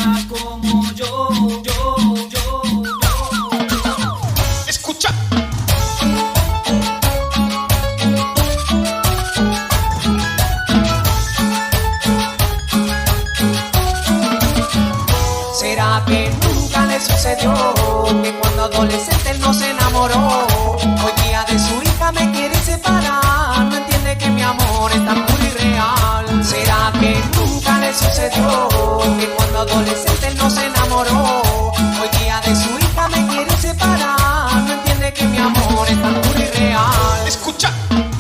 loca como yo. Escucha. ¿Será que nunca le sucedió que cuando adolescente él no se enamoró? Hoy día de su hija me quiere separar, no entiende que mi amor es tan puro y real. ¿Será que nunca le sucedió que cuando adolescente él no se enamoró? Hoy día de su hija me quiere separar, no entiende que mi amor es tan puro y real. Escucha.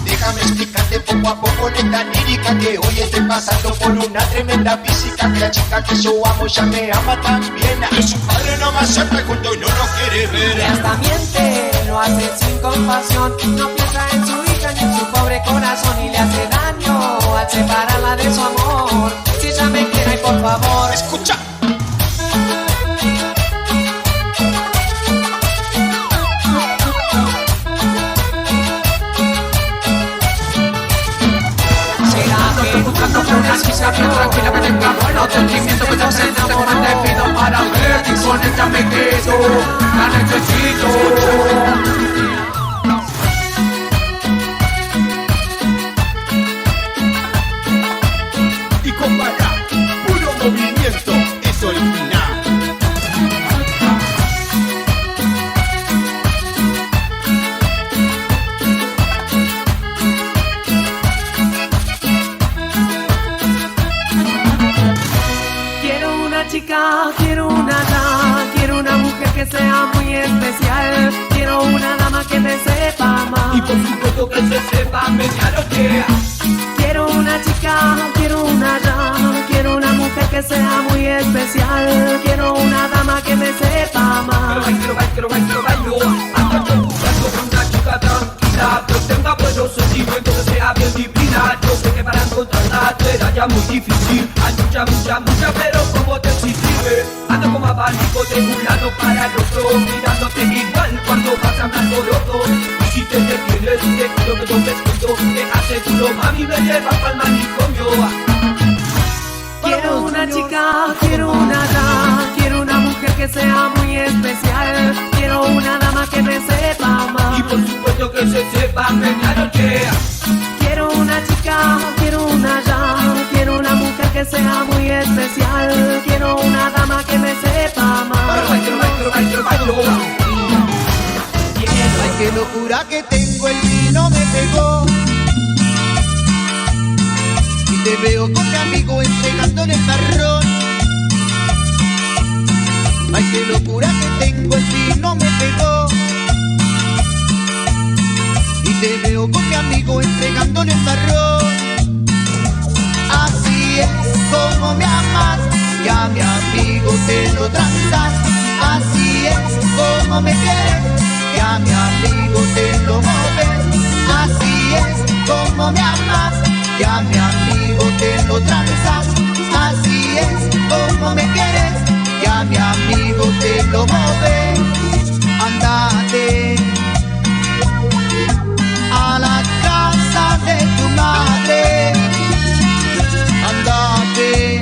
Déjame explicarte poco a poco letra lírica, que hoy estoy pasando por una tremenda física. Que la chica que yo amo ya me ama también. Que su padre no me acepta junto y no nos quiere ver. Y hasta miente, lo hace sin compasión. No piensa en su hija ni en su pobre corazón, y le hace daño al separarla de su amor. Si ella me quiere, ay, por favor, Escucha. una chica bien tranquila que tenga buenos sentimientos, que no se enamora. Te pido para ver y con ella me quedo, la necesito. Y compara, puro movimiento, es original. Quiero una dama, quiero una mujer que sea muy especial. Quiero una dama que me sepa amar. Y por supuesto que se sepa medianochea. Quiero una chica, quiero una dama, quiero una mujer que sea muy especial. Quiero una dama que me sepa amar. Quiero bailo. Ando buscando una chica tranquila, que tenga buenos sentimientos, que sea bien divina. Yo sé que para encontrarla será ya muy difícil. Hay mucha, pero como te exige. Ando como abanico de un lado para el otro, mirándote igual cuando vas a hablar por otro. Y si te detienes, te juro que yo te escucho. Te aseguro, mami, me llevas pa'l manicomio. Quiero una chica, quiero una dama, quiero una mujer que sea muy especial. Quiero una dama que me sepa amar. Y por supuesto que se sepa medianochea. Quiero una chica, quiero una dama, quiero una mujer que sea muy especial. Quiero una dama que me sepa amar. Bailo. Ay, qué locura que tengo, el vino me pegó. Y te veo con mi amigo entregándole el marrón. Ay, qué locura que tengo, el vino me pegó. Y te veo con mi amigo entregándole el marrón. Así es como me amas, y a mi amigo te lo transas. Así es como me quieres, y a mi amigo te lo moves. Así es como me amas, y a mi amigo te lo transas. Así es como me quieres, y a mi amigo te lo moves. Andate a la casa de tu madre. Andate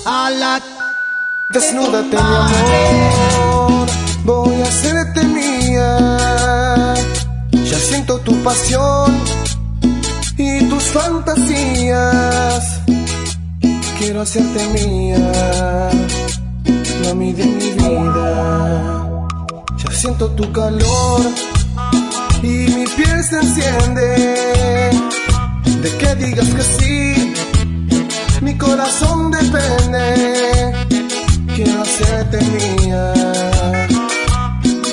a la Desnúdate, mi amor, voy a hacerte mía. Ya siento tu pasión y tus fantasías. Quiero hacerte mía, mami de mi vida. Ya siento tu calor y mi piel se enciende. De que digas que sí, mi corazón depende. Quiero hacerte mía,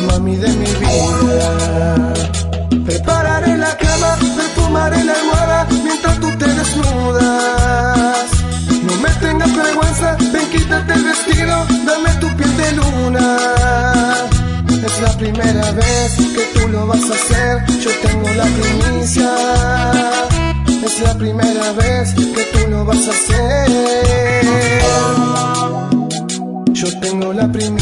mami de mi vida. Prepararé la cama, perfumaré la almohada mientras tú te desnudas. No me tengas vergüenza, ven, quítate el vestido, dame tu piel de luna. Es la primera vez que tú lo vas a hacer, yo tengo la primicia. Es la primera vez que tú lo vas a hacer. Yo tengo la primicia.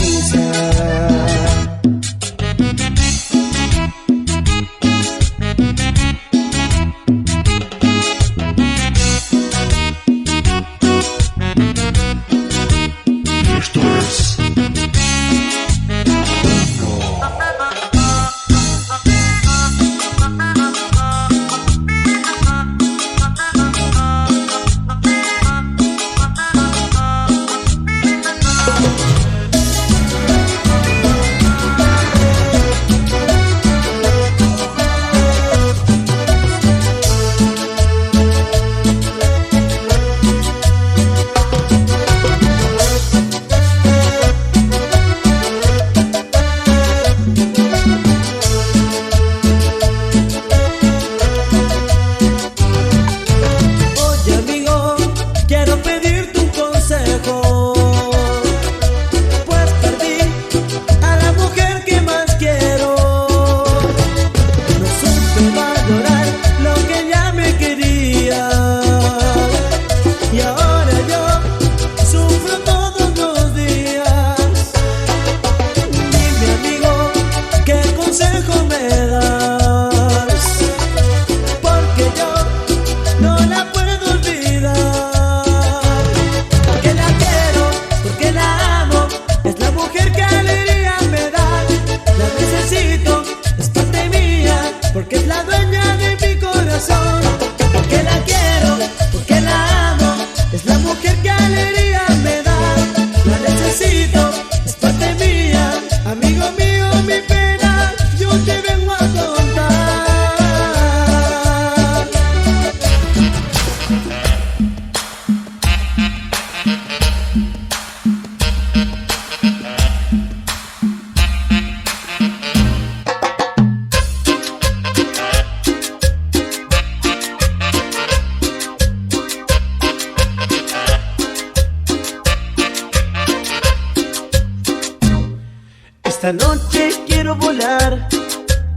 Esta noche quiero volar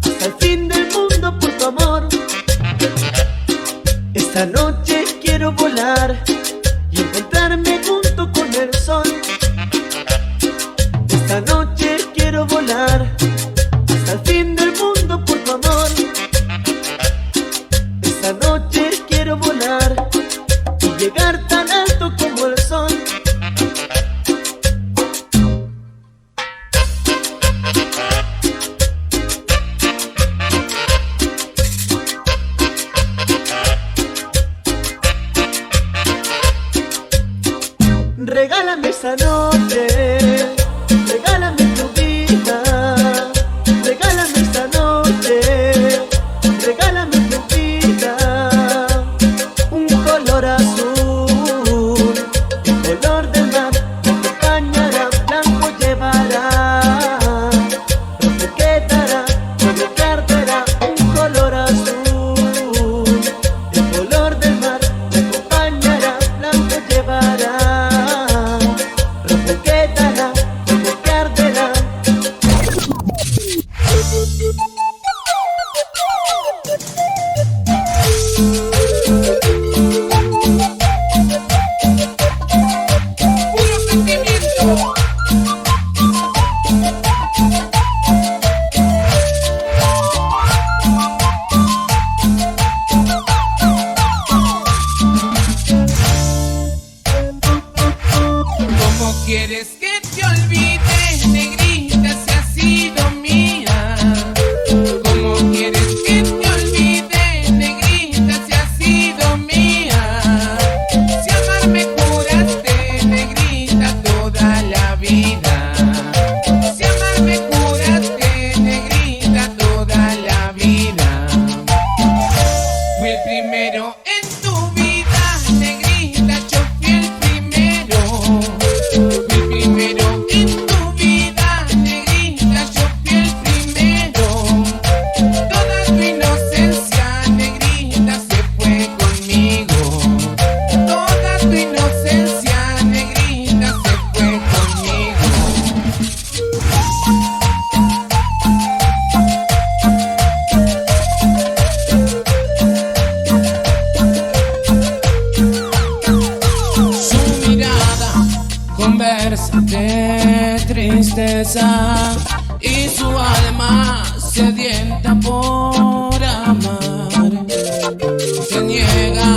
hasta el fin del mundo por tu amor. Esta noche quiero volar y encontrarme junto con el sol. Esta noche quiero volar hasta el fin del mundo por tu amor. Esta noche quiero volar y llegar tan alto como el sol. Regálame esta noche, regálame tu vida, regálame esta noche, regálame tu vida. Un color azul, el color del mar, te acompañará, blanco llevará, rojo quedará, rojo que arderá. Un color azul, el color del mar, te acompañará, blanco llevará. ¿Quieres que te olvide, negrita, si has sido mía? ¿Cómo quieres que te olvide, negrita, si has sido mía? Si amarme juraste, negrita, toda la vida. Si amarme juraste, negrita, toda la vida. Fui el primero en tu vida, negrita, yo fui el primero. Primero en tu vida, negrita, yo fui el primero. Toda tu inocencia, negrita, se fue conmigo. Toda tu inocencia, negrita, se fue conmigo. Su mirada conversa de tristeza y su alma sedienta por amar se niega